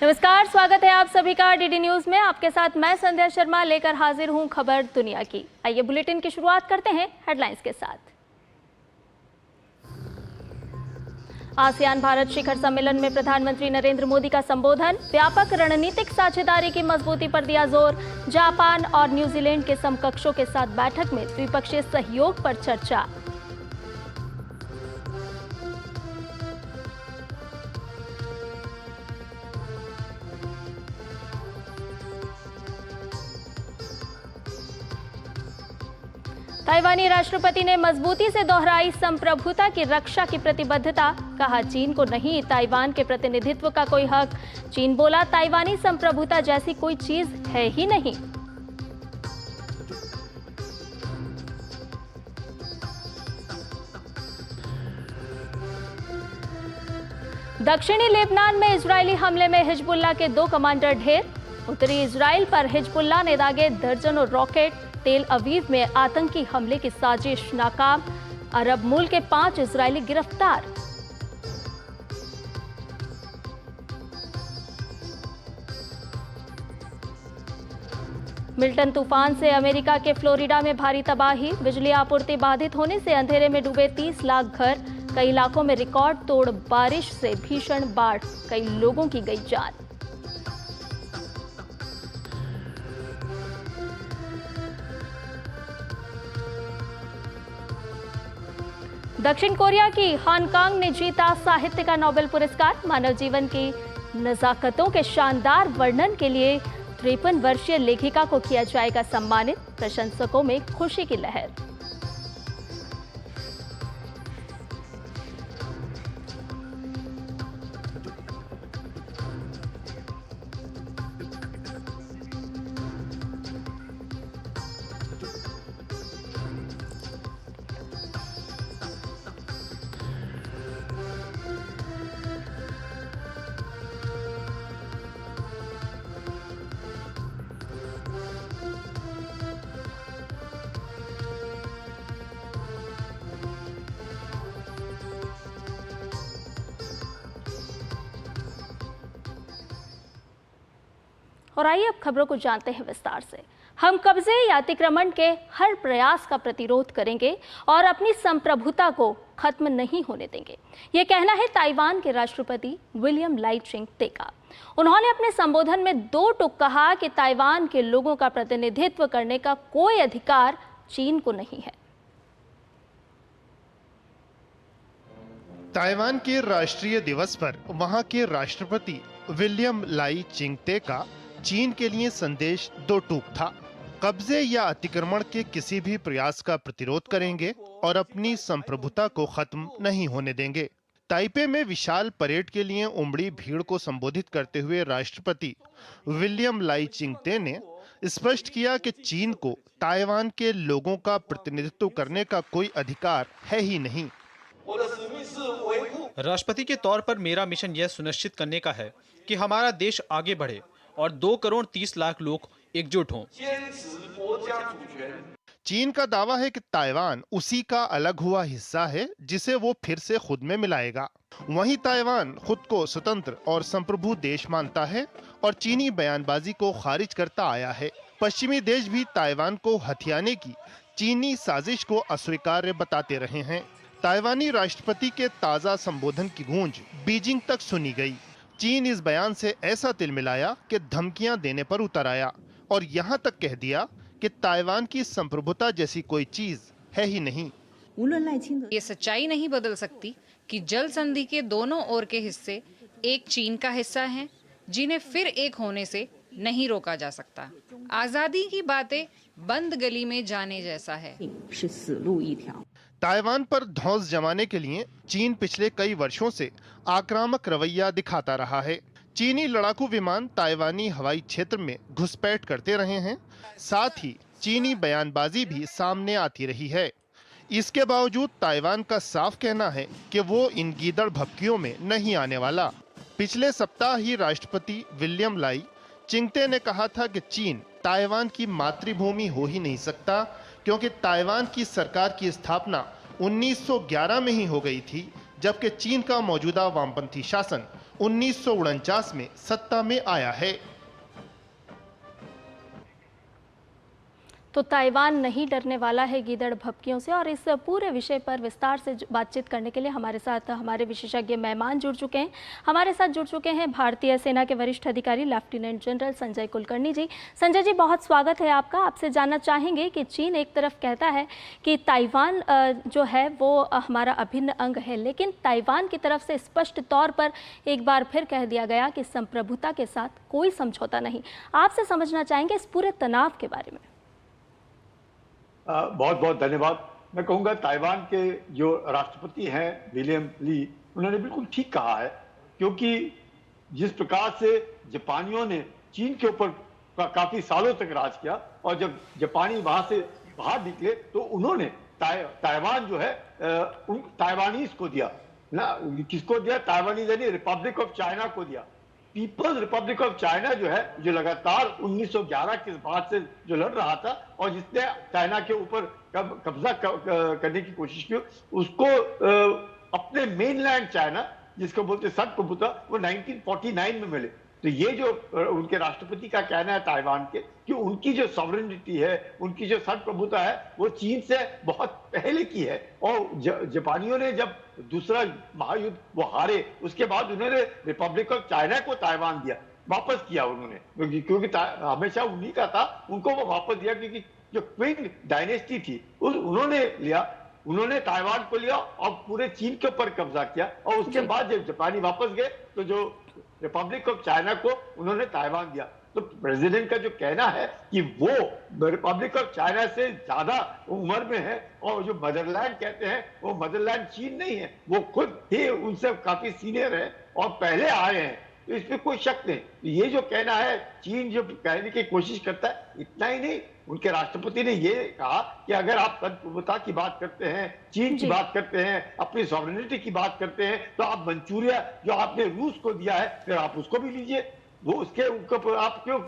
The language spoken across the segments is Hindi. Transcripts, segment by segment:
नमस्कार, स्वागत है आप सभी का डीडी न्यूज में। आपके साथ मैं संध्या शर्मा लेकर हाजिर हूं खबर दुनिया की। आइए बुलेटिन की शुरुआत करते हैं हेडलाइंस के साथ। आसियान भारत शिखर सम्मेलन में प्रधानमंत्री नरेंद्र मोदी का संबोधन, व्यापक रणनीतिक साझेदारी की मजबूती पर दिया जोर। जापान और न्यूजीलैंड के समकक्षों के साथ बैठक में द्विपक्षीय सहयोग पर चर्चा। ताइवानी राष्ट्रपति ने मजबूती से दोहराई संप्रभुता की रक्षा की प्रतिबद्धता। कहा, चीन को नहीं ताइवान के प्रतिनिधित्व का कोई हक। चीन बोला, ताइवानी संप्रभुता जैसी कोई चीज है ही नहीं। दक्षिणी लेबनान में इजरायली हमले में हिजबुल्लाह के 2 कमांडर ढेर। उत्तरी इजराइल पर हिजबुल्लाह ने दागे दर्जनों रॉकेट। तेल अवीव में आतंकी हमले की साजिश नाकाम। अरब मूल के 5 इजरायली गिरफ्तार। मिल्टन तूफान से अमेरिका के फ्लोरिडा में भारी तबाही। बिजली आपूर्ति बाधित होने से अंधेरे में डूबे 30 लाख घर। कई इलाकों में रिकॉर्ड तोड़ बारिश से भीषण बाढ़। कई लोगों की गई जान। दक्षिण कोरिया की हांगकांग ने जीता साहित्य का नोबेल पुरस्कार। मानव जीवन की नजाकतों के शानदार वर्णन के लिए 53 वर्षीय लेखिका को किया जाएगा सम्मानित। प्रशंसकों में खुशी की लहर। और आइए अब खबरों को जानते हैं विस्तार से। हम कब्जे या अतिक्रमण के हर प्रयास का प्रतिरोध करेंगे और अपनी संप्रभुता को खत्म नहीं होने देंगे, ये कहना है ताइवान के राष्ट्रपति विलियम लाई चिंग-ते का। उन्होंने अपने संबोधन में 2 टूक कहा कि ताइवान के लोगों का प्रतिनिधित्व करने का कोई अधिकार चीन को नहीं है। ताइवान के राष्ट्रीय दिवस पर वहां के राष्ट्रपति विलियम लाई चिंग-ते का चीन के लिए संदेश 2 टूक था। कब्जे या अतिक्रमण के किसी भी प्रयास का प्रतिरोध करेंगे और अपनी संप्रभुता को खत्म नहीं होने देंगे। ताइपे में विशाल परेड के लिए उमड़ी भीड़ को संबोधित करते हुए राष्ट्रपति विलियम लाई चिंग-ते ने स्पष्ट किया कि चीन को ताइवान के लोगों का प्रतिनिधित्व करने का कोई अधिकार है ही नहीं। राष्ट्रपति के तौर पर मेरा मिशन यह सुनिश्चित करने का है कि हमारा देश आगे बढ़े और 2 करोड़ 30 लाख लोग एकजुट हों। चीन का दावा है कि ताइवान उसी का अलग हुआ हिस्सा है जिसे वो फिर से खुद में मिलाएगा। वहीं ताइवान खुद को स्वतंत्र और संप्रभु देश मानता है और चीनी बयानबाजी को खारिज करता आया है। पश्चिमी देश भी ताइवान को हथियाने की चीनी साजिश को अस्वीकार्य बताते रहे हैं। ताइवानी राष्ट्रपति के ताजा संबोधन की गूंज बीजिंग तक सुनी गई। चीन इस बयान से ऐसा तिलमिलाया कि धमकियां देने पर उतर आया और यहां तक कह दिया कि ताइवान की संप्रभुता जैसी कोई चीज है ही नहीं। ये सच्चाई नहीं बदल सकती कि जल संधि के दोनों ओर के हिस्से एक चीन का हिस्सा हैं, जिन्हें फिर एक होने से नहीं रोका जा सकता। आजादी की बातें बंद गली में जाने जैसा है। ताइवान पर धौंस जमाने के लिए चीन पिछले कई वर्षों से आक्रामक रवैया दिखाता रहा है। चीनी लड़ाकू विमान ताइवानी हवाई क्षेत्र में घुसपैठ करते रहे हैं। साथ ही चीनी बयानबाजी भी सामने आती रही है। इसके बावजूद ताइवान का साफ कहना है कि वो इन गीदड़ भभकियों में नहीं आने वाला। पिछले सप्ताह ही राष्ट्रपति विलियम लाई चिंग-ते ने कहा था कि चीन ताइवान की मातृभूमि हो ही नहीं सकता, क्योंकि ताइवान की सरकार की स्थापना 1911 में ही हो गई थी, जबकि चीन का मौजूदा वामपंथी शासन 1949 में सत्ता में आया है। तो ताइवान नहीं डरने वाला है गीदड़ भभकियों से, और इस पूरे विषय पर विस्तार से बातचीत करने के लिए हमारे साथ हमारे विशेषज्ञ मेहमान जुड़ चुके हैं। हमारे साथ जुड़ चुके हैं भारतीय सेना के वरिष्ठ अधिकारी लेफ्टिनेंट जनरल संजय कुलकर्णी जी। संजय जी, बहुत स्वागत है आपका। आपसे जानना चाहेंगे कि चीन एक तरफ कहता है कि ताइवान जो है वो हमारा अभिन्न अंग है, लेकिन ताइवान की तरफ से स्पष्ट तौर पर एक बार फिर कह दिया गया कि संप्रभुता के साथ कोई समझौता नहीं। आपसे समझना चाहेंगे इस पूरे तनाव के बारे में। बहुत बहुत धन्यवाद। मैं कहूँगा ताइवान के जो राष्ट्रपति हैं विलियम ली, उन्होंने बिल्कुल ठीक कहा है, क्योंकि जिस प्रकार से जापानियों ने चीन के ऊपर काफी सालों तक राज किया, और जब जापानी वहां से बाहर निकले तो उन्होंने ताइवान जो है उन ताइवानीज को दिया ना। किसको दिया? ताइवानीज यानी रिपब्लिक ऑफ चाइना को दिया। पीपल्स रिपब्लिक ऑफ चाइना जो है, जो लगातार 1911 के बाद से जो लड़ रहा था और जिसने चाइना के ऊपर कब्जा करने की कोशिश की, उसको अपने मेनलैंड चाइना, जिसको बोलते संप्रभुता, वो 1949 में मिले। तो ये जो उनके राष्ट्रपति का कहना है ताइवान के, कि उनकी जो सॉवरेनिटी है, उनकी जो संप्रभुता है, वो चीन से बहुत पहले की है। और जापानियों ने जब दूसरा महायुद्ध वो हारे, उसके बाद उन्होंने रिपब्लिक ऑफ चाइना को ताइवान दिया, वापस किया उन्होंने, क्योंकि हमेशा उन्हीं का था, उनको वो वापस दिया, क्योंकि जो क्विंग डायनेस्टी थी उन्होंने लिया, उन्होंने ताइवान को लिया और पूरे चीन के ऊपर कब्जा किया। और उसके बाद जब जापानी वापस गए तो जो रिपब्लिक ऑफ चाइना को उन्होंने ताइवान दिया। तो प्रेसिडेंट का जो कहना है कि वो रिपब्लिक ऑफ चाइना से ज्यादा उम्र में है, और जो मदरलैंड कहते हैं वो मदरलैंड चीन नहीं है, वो खुद ही उनसे काफी सीनियर है और पहले आए हैं, तो इसमें कोई शक नहीं। ये जो कहना है, चीन जो कहने की कोशिश करता है, इतना ही नहीं, उनके राष्ट्रपति ने ये कहा कि अगर आप संप्रभुता की बात करते हैं, चीन की बात करते हैं, अपनी सॉवरेनिटी की बात करते हैं, तो आप मंचूरिया जो आपने रूस को दिया है, फिर आप उसको भी लीजिए। वो उसके ऊपर आप क्यों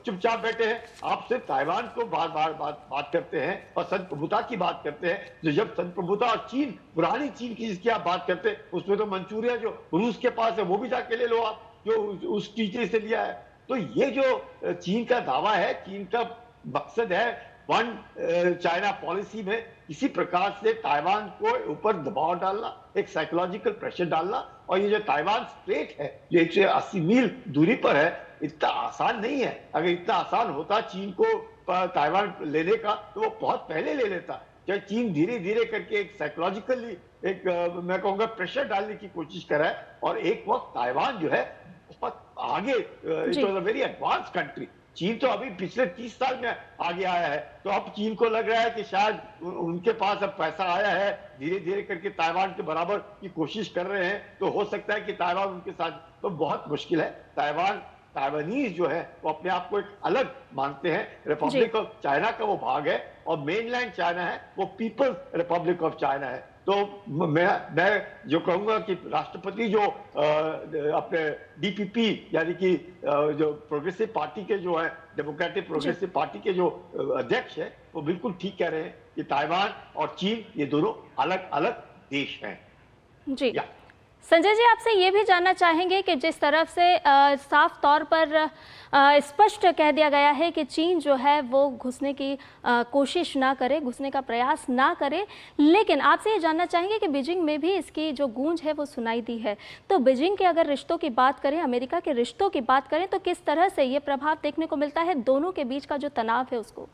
चुपचाप बैठे हैं? आप सिर्फ ताइवान को बार बार बात करते हैं और संप्रभुता की बात करते हैं। जो जब संप्रभुता और चीन, पुरानी चीन की जिसकी आप बात करते हैं, उसमें तो मंचूरिया जो रूस के पास है वो भी जाके ले लो आप, जो उस टीचर से लिया है। तो ये जो चीन का दावा है, चीन का मकसद है वन चाइना पॉलिसी में किसी प्रकार से ताइवान को ऊपर दबाव डालना, एक साइकोलॉजिकल प्रेशर डालना। और ये जो ताइवान स्ट्रेट है, जो 180 मील दूरी पर है, इतना आसान नहीं है। अगर इतना आसान होता चीन को ताइवान लेने का, तो वो बहुत पहले ले लेता। चाहे चीन धीरे धीरे करके एक साइकोलॉजिकली एक मैं कहूँगा प्रेशर डालने की कोशिश कर रहा है। और एक वक्त ताइवान जो है बहुत आगे, it was a very advance country. चीन तो अभी पिछले 30 साल में आगे आया है, तो अब चीन को लग रहा है कि शायद उनके पास अब पैसा आया है, धीरे धीरे करके ताइवान के बराबर की कोशिश कर रहे हैं। तो हो सकता है कि ताइवान उनके साथ, तो बहुत मुश्किल है। ताइवानीज जो है वो अपने आप को एक अलग मानते हैं, रिपब्लिक ऑफ चाइना का वो भाग है, और मेनलैंड चाइना है वो पीपल्स रिपब्लिक ऑफ चाइना है। तो मैं जो कहूंगा कि राष्ट्रपति जो अपने डीपीपी यानी कि जो प्रोग्रेसिव पार्टी के जो है, डेमोक्रेटिक प्रोग्रेसिव पार्टी के जो अध्यक्ष है, वो बिल्कुल ठीक कह रहे हैं कि ताइवान और चीन ये दोनों अलग अलग देश हैं। जी संजय जी, आपसे ये भी जानना चाहेंगे कि जिस तरफ से साफ तौर पर स्पष्ट कह दिया गया है कि चीन जो है वो घुसने की कोशिश ना करे, घुसने का प्रयास ना करे, लेकिन आपसे ये जानना चाहेंगे कि बीजिंग में भी इसकी जो गूंज है वो सुनाई दी है। तो बीजिंग के अगर रिश्तों की बात करें, अमेरिका के रिश्तों की बात करें, तो किस तरह से ये प्रभाव देखने को मिलता है दोनों के बीच का जो तनाव है उसको?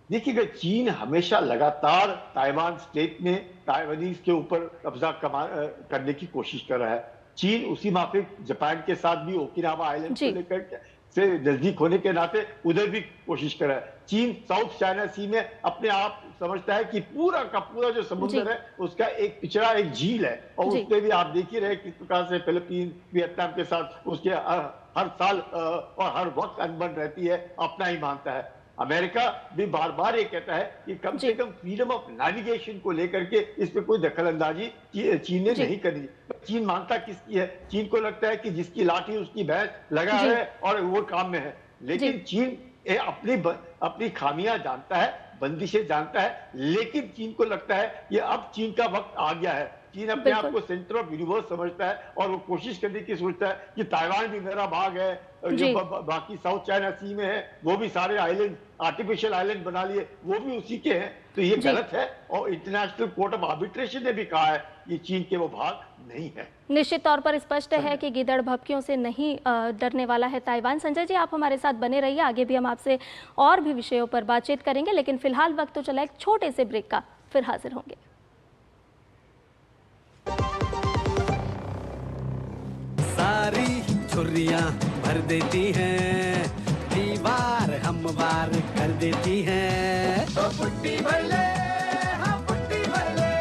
देखिएगा, चीन हमेशा लगातार ताइवान स्टेट में ताइवानीज के ऊपर कब्जा करने की कोशिश कर रहा है। चीन उसी माफिक जापान के साथ भी ओकिनावा आइलैंड को लेकर से नजदीक होने के नाते उधर भी कोशिश कर रहा है। चीन साउथ चाइना सी में अपने आप समझता है कि पूरा का पूरा जो समुद्र है उसका एक पिछड़ा एक झील है, और उसमें भी आप देख ही रहे किस प्रकार से फिलीपीन, वियतनाम के साथ उसके हर साल और हर वक्त अनबन रहती है, अपना ही मानता है। अमेरिका भी बार बार ये कहता है कि कम से कम फ्रीडम ऑफ नेविगेशन को लेकर के इस पे कोई दखलंदाजी चीन ने नहीं करनी। चीन मानता किसकी है? चीन को लगता है कि जिसकी लाठी उसकी भैंस लगा है और वो काम में है। लेकिन चीन अपनी खामियां जानता है, बंदिशें जानता है, लेकिन चीन को लगता है कि अब चीन का वक्त आ गया है। चीन अपने आप बिल्कुल। को सेंटर ऑफ यूनिवर्स समझता है और वो कोशिश करने की सोचता है कि ताइवान भी मेरा भाग है, जी। जो बाकी साउथ चाइना सी में है वो भी सारे आइलैंड आर्टिफिशियल आइलैंड बना लिए, वो भी उसी के हैं। तो ये जी। गलत है और इंटरनेशनल कोर्ट ऑफ आर्बिट्रेशन ने भी कहा है ये चीन के वो भाग नहीं है। निश्चित तौर पर स्पष्ट है कि गीदड़ भभकियों से नहीं डरने वाला है ताइवान। संजय जी, आप हमारे साथ बने रहिए, आगे भी हम आपसे और भी विषयों पर बातचीत करेंगे, लेकिन फिलहाल वक्त तो चला एक छोटे से ब्रेक का, फिर हाजिर होंगे। सारी छुर्रियां भर देती हैं, दीवार हमवार कर देती हैं। तो पुट्टी भर ले, हाँ पुट्टी भर ले।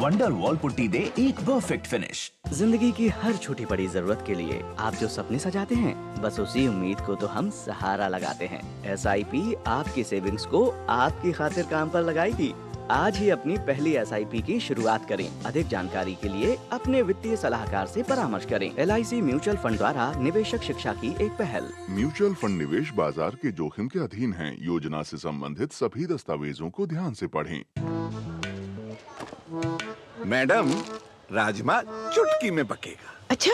वंडर वॉल पुट्टी दे एक परफेक्ट फिनिश। जिंदगी की हर छोटी बड़ी जरूरत के लिए आप जो सपने सजाते हैं, बस उसी उम्मीद को तो हम सहारा लगाते हैं। SIP आपकी सेविंग्स को आपकी खातिर काम पर लगाएगी। आज ही अपनी पहली SIP की शुरुआत करें। अधिक जानकारी के लिए अपने वित्तीय सलाहकार से परामर्श करें। LIC म्यूचुअल फंड द्वारा निवेशक शिक्षा की एक पहल। म्यूचुअल फंड निवेश बाजार के जोखिम के अधीन है। योजना से संबंधित सभी दस्तावेजों को ध्यान से पढ़ें। मैडम, राजमा चुटकी में पकेगा। अच्छा,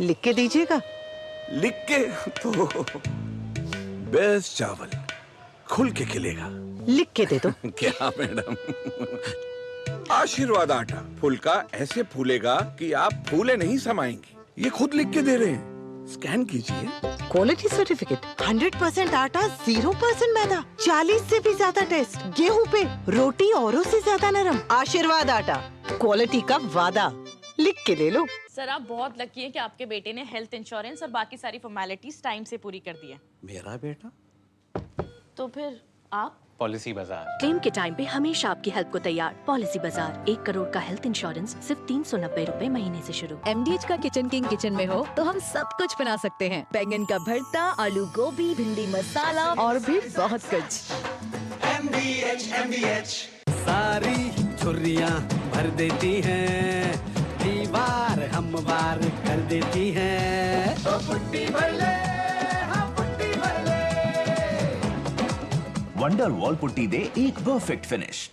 लिख के दीजिएगा। लिख के तो बेस्ट चावल खुल के खिलेगा। लिख के दे दो। क्या मैडम? आशीर्वाद आटा फुलका ऐसे फूलेगा कि आप फूले नहीं समाएंगी। ये खुद लिख के दे रहे हैं, स्कैन कीजिए। क्वालिटी सर्टिफिकेट, 100% आटा, 0% मैदा, 40 से भी ज्यादा टेस्ट, गेहूं पे, रोटी औरों से ज्यादा नरम। आशीर्वाद आटा, क्वालिटी का वादा, लिख के ले लो। सर, आप बहुत लकी हैं कि आपके बेटे ने हेल्थ इंश्योरेंस और बाकी सारी फॉर्मेलिटीज टाइम से पूरी कर दी है। मेरा बेटा? तो फिर आप? पॉलिसी बाजार। क्लेम के टाइम पे हमेशा आपकी हेल्प को तैयार। पॉलिसी बाजार, 1 करोड़ का हेल्थ इंश्योरेंस सिर्फ 390 रुपए महीने से शुरू। MDH का किचन किंग किचन में हो तो हम सब कुछ बना सकते हैं। बैंगन का भरता, आलू गोभी, भिंडी मसाला और भी बहुत कुछ। MDH सारी छुर्रियां भर देती हैं, दीवार हमवार कर देती हैं। तो पुट्टी भर ले, हाँ पुट्टी भर ले। वंडर वॉल पुट्टी दे एक परफेक्ट फिनिश।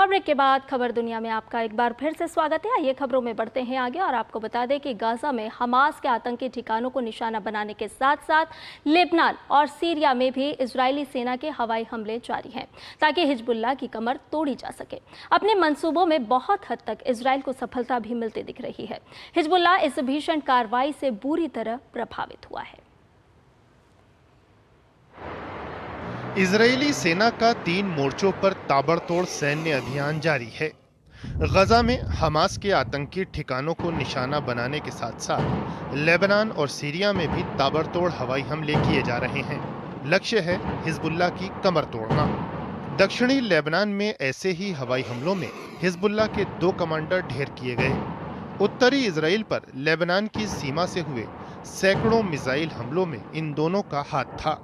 और ब्रेक के बाद खबर दुनिया में आपका एक बार फिर से स्वागत है। आइए खबरों में बढ़ते हैं आगे और आपको बता दें कि गाजा में हमास के आतंकी ठिकानों को निशाना बनाने के साथ साथ लेबनान और सीरिया में भी इजरायली सेना के हवाई हमले जारी हैं ताकि हिजबुल्लाह की कमर तोड़ी जा सके। अपने मंसूबों में बहुत हद तक इजरायल को सफलता भी मिलती दिख रही है। हिजबुल्लाह इस भीषण कार्रवाई से बुरी तरह प्रभावित हुआ है। इजरायली सेना का 3 मोर्चों पर ताबड़तोड़ सैन्य अभियान जारी है। गजा में हमास के आतंकी ठिकानों को निशाना बनाने के साथ साथ लेबनान और सीरिया में भी ताबड़तोड़ हवाई हमले किए जा रहे हैं। लक्ष्य है हिजबुल्लाह की कमर तोड़ना। दक्षिणी लेबनान में ऐसे ही हवाई हमलों में हिजबुल्लाह के 2 कमांडर ढेर किए गए। उत्तरी इजराइल पर लेबनान की सीमा से हुए सैकड़ों मिसाइल हमलों में इन दोनों का हाथ था।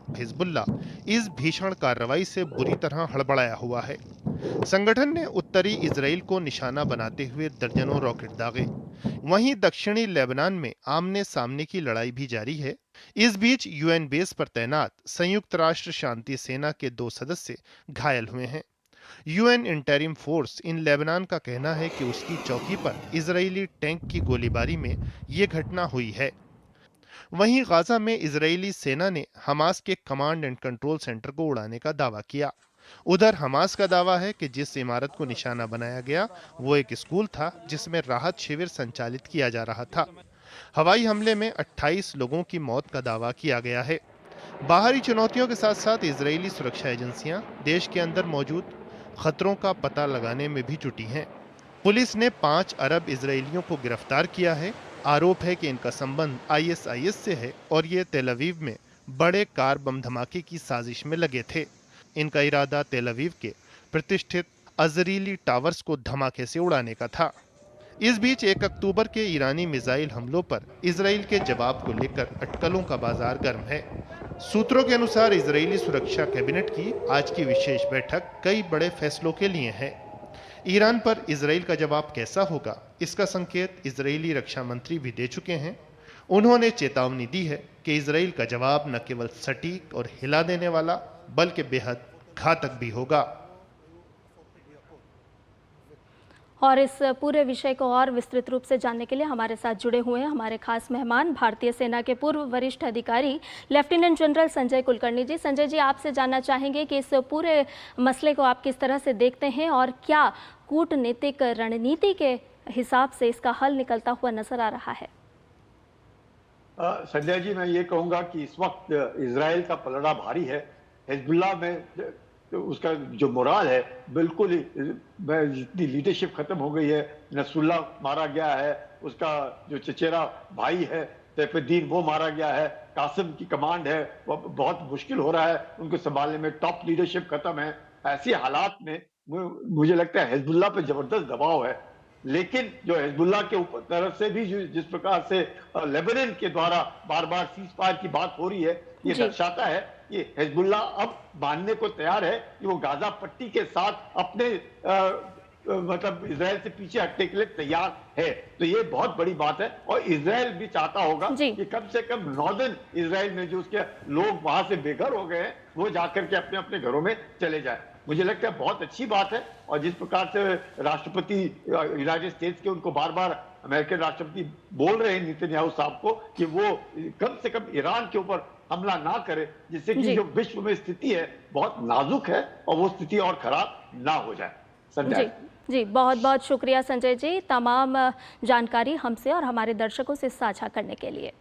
हिजबुल्लाह इस भीषण कार्रवाई से बुरी तरह हड़बड़ाया हुआ है। संगठन ने उत्तरी इजराइल को निशाना बनाते हुए दर्जनों रॉकेट दागे। वहीं दक्षिणी लेबनान में आमने सामने की लड़ाई भी जारी है। इस बीच UN बेस पर तैनात संयुक्त राष्ट्र शांति सेना के 2 सदस्य घायल हुए हैं। UN interim force in Lebanon का कहना है कि उसकी चौकी पर इजरायली टैंक की गोलीबारी में ये घटना हुई है। वहीं गाजा में इजरायली सेना ने हमास के कमांड एंड कंट्रोल सेंटर को उड़ाने का दावा किया। उधर हमास का दावा है कि जिस इमारत को निशाना बनाया गया वो एक स्कूल था जिसमें राहत शिविर संचालित किया जा रहा था। हवाई हमले में 28 लोगों की मौत का दावा किया गया है। बाहरी चुनौतियों के साथ साथ इजरायली सुरक्षा एजेंसियां देश के अंदर मौजूद खतरों का पता लगाने में भी जुटी हैं। पुलिस ने 5 अरब इजरायलियों को गिरफ्तार किया है। आरोप है कि इनका संबंध ISIS से है और ये तेल अवीव में बड़े कार बम धमाके की साजिश में लगे थे। इनका इरादा तेल अवीव के प्रतिष्ठित अजरीली टावर्स को धमाके से उड़ाने का था। इस बीच 1 अक्टूबर के ईरानी मिसाइल हमलों पर इजराइल के जवाब को लेकर अटकलों का बाजार गर्म है। सूत्रों के अनुसार इजरायली सुरक्षा कैबिनेट की आज की विशेष बैठक कई बड़े फैसलों के लिए है। ईरान पर इजराइल का जवाब कैसा होगा, इसका संकेत इजरायली रक्षा मंत्री भी दे चुके हैं। उन्होंने चेतावनी दी है कि इजराइल का जवाब न केवल सटीक और हिला देने वाला बल्कि बेहद घातक भी होगा। और इस पूरे विषय को और विस्तृत रूप से जानने के लिए हमारे साथ जुड़े हुए हैं हमारे खास मेहमान भारतीय सेना के पूर्व वरिष्ठ अधिकारी लेफ्टिनेंट जनरल संजय कुलकर्णी जी। संजय जी, आपसे जानना चाहेंगे कि इस पूरे मसले को आप किस तरह से देखते हैं और क्या कूटनीतिक रणनीति के हिसाब से इसका हल निकलता हुआ नजर आ रहा है? संजय जी, मैं ये कहूंगा कि इस वक्त इजराइल का पलड़ा भारी है। हिजबुल्लाह में उसका जो मोराल है बिल्कुल ही, जितनी लीडरशिप खत्म हो गई है, नसरुल्लाह मारा गया है, उसका जो चचेरा भाई है सैफुद्दीन वो मारा गया है, कासिम की कमांड है वो बहुत मुश्किल हो रहा है उनको संभालने में, टॉप लीडरशिप खत्म है। ऐसे हालात में मुझे लगता है हिजबुल्लाह पे जबरदस्त दबाव है। लेकिन जो हिजबुल्लाह के ऊपर तरफ से भी जिस प्रकार से लेबनान के द्वारा बार बार सीज फायर की बात हो रही है, ये दर्शाता है कि हिजबुल्लाह अब मानने को तैयार है कि वो गाजा पट्टी के साथ अपने मतलब इजराइल से पीछे हटने के लिए तैयार है। तो ये बहुत बड़ी बात है और इजराइल भी चाहता होगा कि कम से कम नॉर्दर्न इजराइल में जो उसके लोग वहां से बेघर हो गए हैं वो जाकर के अपने अपने घरों में चले जाए। मुझे लगता है बहुत अच्छी बात है। और जिस प्रकार से राष्ट्रपति यूनाइटेड स्टेट्स के उनको बार बार अमेरिकन राष्ट्रपति बोल रहे हैं नेतन्याहू साहब को कि वो कम से कम ईरान के ऊपर हमला ना करे, जिससे कि जो विश्व में स्थिति है बहुत नाजुक है और वो स्थिति और खराब ना हो जाए। संजय जी, बहुत बहुत शुक्रिया संजय जी तमाम जानकारी हमसे और हमारे दर्शकों से साझा करने के लिए।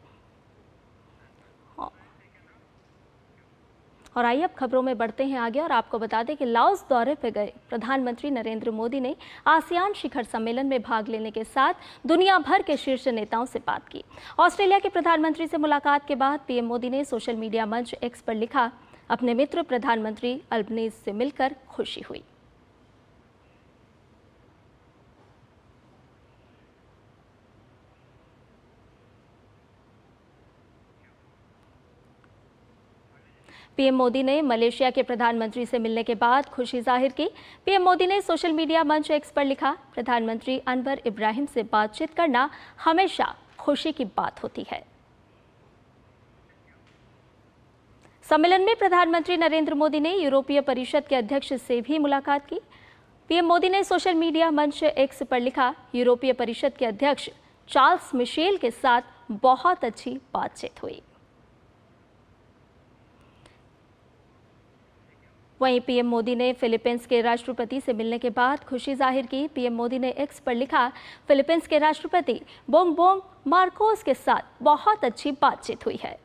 और आइए अब खबरों में बढ़ते हैं आगे और आपको बता दें कि लाओस दौरे पर गए प्रधानमंत्री नरेंद्र मोदी ने आसियान शिखर सम्मेलन में भाग लेने के साथ दुनिया भर के शीर्ष नेताओं से बात की। ऑस्ट्रेलिया के प्रधानमंत्री से मुलाकात के बाद पीएम मोदी ने सोशल मीडिया मंच एक्स पर लिखा, अपने मित्र प्रधानमंत्री अल्बनीज से मिलकर खुशी हुई। पीएम मोदी ने मलेशिया के प्रधानमंत्री से मिलने के बाद खुशी जाहिर की। पीएम मोदी ने सोशल मीडिया मंच एक्स पर लिखा, प्रधानमंत्री अनवर इब्राहिम से बातचीत करना हमेशा खुशी की बात होती है। सम्मेलन में प्रधानमंत्री नरेंद्र मोदी ने यूरोपीय परिषद के अध्यक्ष से भी मुलाकात की। पीएम मोदी ने सोशल मीडिया मंच एक्स पर लिखा, यूरोपीय परिषद के अध्यक्ष चार्ल्स मिशेल के साथ बहुत अच्छी बातचीत हुई। वहीं पीएम मोदी ने फिलीपींस के राष्ट्रपति से मिलने के बाद खुशी जाहिर की। पीएम मोदी ने एक्स पर लिखा, फिलीपींस के राष्ट्रपति बोंगबोंग मार्कोस के साथ बहुत अच्छी बातचीत हुई है।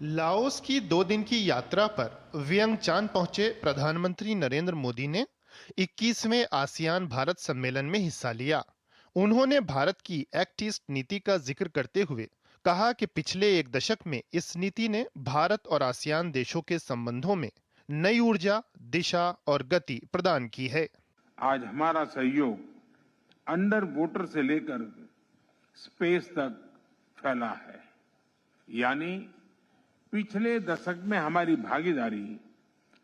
लाओस की 2 दिन की यात्रा पर वियंगचान पहुंचे प्रधानमंत्री नरेंद्र मोदी ने 21वें आसियान भारत सम्मेलन में हिस्सा लिया। उन्होंने भारत की एक्ट ईस्ट नीति का जिक्र करते हुए कहा कि पिछले 1 दशक में इस नीति ने भारत और आसियान देशों के संबंधों में नई ऊर्जा, दिशा और गति प्रदान की है। आज हमारा सहयोग अंडर वाटर से लेकर स्पेस तक फैला है, यानी पिछले दशक में हमारी भागीदारी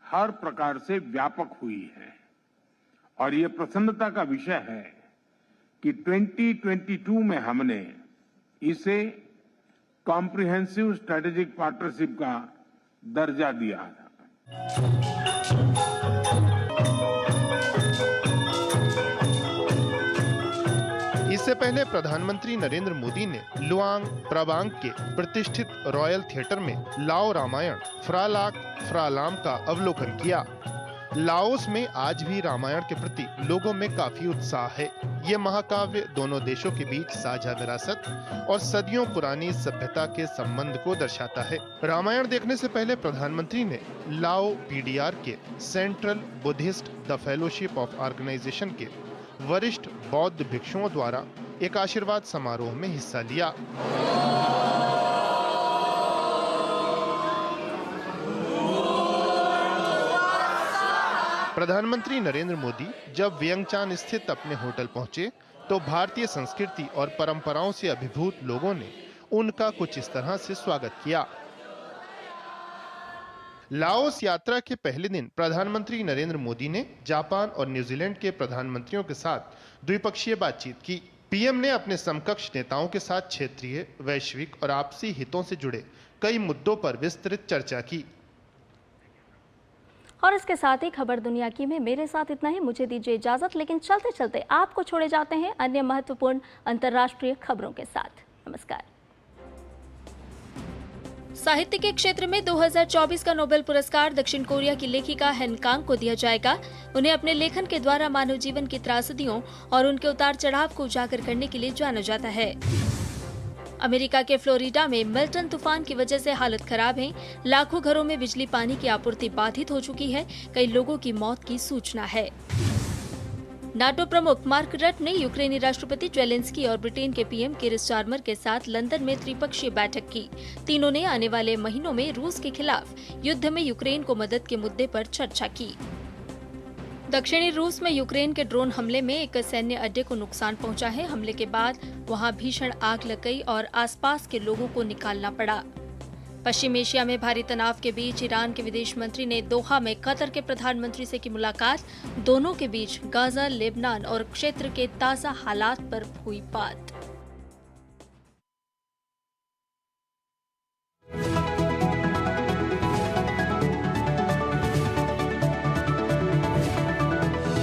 हर प्रकार से व्यापक हुई है। और ये प्रसन्नता का विषय है कि 2022 में हमने इसे कॉम्प्रिहेंसिव स्ट्रेटेजिक पार्टनरशिप का दर्जा दिया था। इससे पहले प्रधानमंत्री नरेंद्र मोदी ने लुआंग प्रबांग के प्रतिष्ठित रॉयल थिएटर में लाओ रामायण फ्रालाक फ्रालाम का अवलोकन किया। लाओस में आज भी रामायण के प्रति लोगों में काफी उत्साह है। ये महाकाव्य दोनों देशों के बीच साझा विरासत और सदियों पुरानी सभ्यता के संबंध को दर्शाता है। रामायण देखने से पहले प्रधानमंत्री ने लाओ पीडीआर के central Buddhist the fellowship of organization के वरिष्ठ बौद्ध भिक्षुओं द्वारा एक आशीर्वाद समारोह में हिस्सा लिया। प्रधानमंत्री नरेंद्र मोदी जब वियंगचान स्थित अपने होटल पहुंचे तो भारतीय संस्कृति और परंपराओं से अभिभूत लोगों ने उनका कुछ इस तरह से स्वागत किया। लाओस यात्रा के पहले दिन प्रधानमंत्री नरेंद्र मोदी ने जापान और न्यूजीलैंड के प्रधानमंत्रियों के साथ द्विपक्षीय बातचीत की। पीएम ने अपने समकक्ष नेताओं के साथ क्षेत्रीय, वैश्विक और आपसी हितों से जुड़े कई मुद्दों पर विस्तृत चर्चा की। और इसके साथ ही खबर दुनिया की में मेरे साथ इतना ही। मुझे दीजिए इजाजत, लेकिन चलते चलते आपको छोड़े जाते हैं अन्य महत्वपूर्ण अंतर्राष्ट्रीय खबरों के साथ। नमस्कार। साहित्य के क्षेत्र में 2024 का नोबेल पुरस्कार दक्षिण कोरिया की लेखिका हेन कांग को दिया जाएगा। उन्हें अपने लेखन के द्वारा मानव जीवन की त्रासदियों और उनके उतार चढ़ाव को उजागर करने के लिए जाना जाता है। अमेरिका के फ्लोरिडा में मिल्टन तूफान की वजह से हालत खराब है। लाखों घरों में बिजली पानी की आपूर्ति बाधित हो चुकी है। कई लोगों की मौत की सूचना है। नाटो प्रमुख मार्क रट ने यूक्रेनी राष्ट्रपति जेलेंस्की और ब्रिटेन के पीएम कीर स्टारमर के साथ लंदन में त्रिपक्षीय बैठक की। तीनों ने आने वाले महीनों में रूस के खिलाफ युद्ध में यूक्रेन को मदद के मुद्दे पर चर्चा की। दक्षिणी रूस में यूक्रेन के ड्रोन हमले में एक सैन्य अड्डे को नुकसान पहुंचा है। हमले के बाद वहां भीषण आग लग गई और आसपास के लोगों को निकालना पड़ा। पश्चिम एशिया में भारी तनाव के बीच ईरान के विदेश मंत्री ने दोहा में कतर के प्रधानमंत्री से की मुलाकात। दोनों के बीच गाजा, लेबनान और क्षेत्र के ताज़ा हालात पर हुई बात।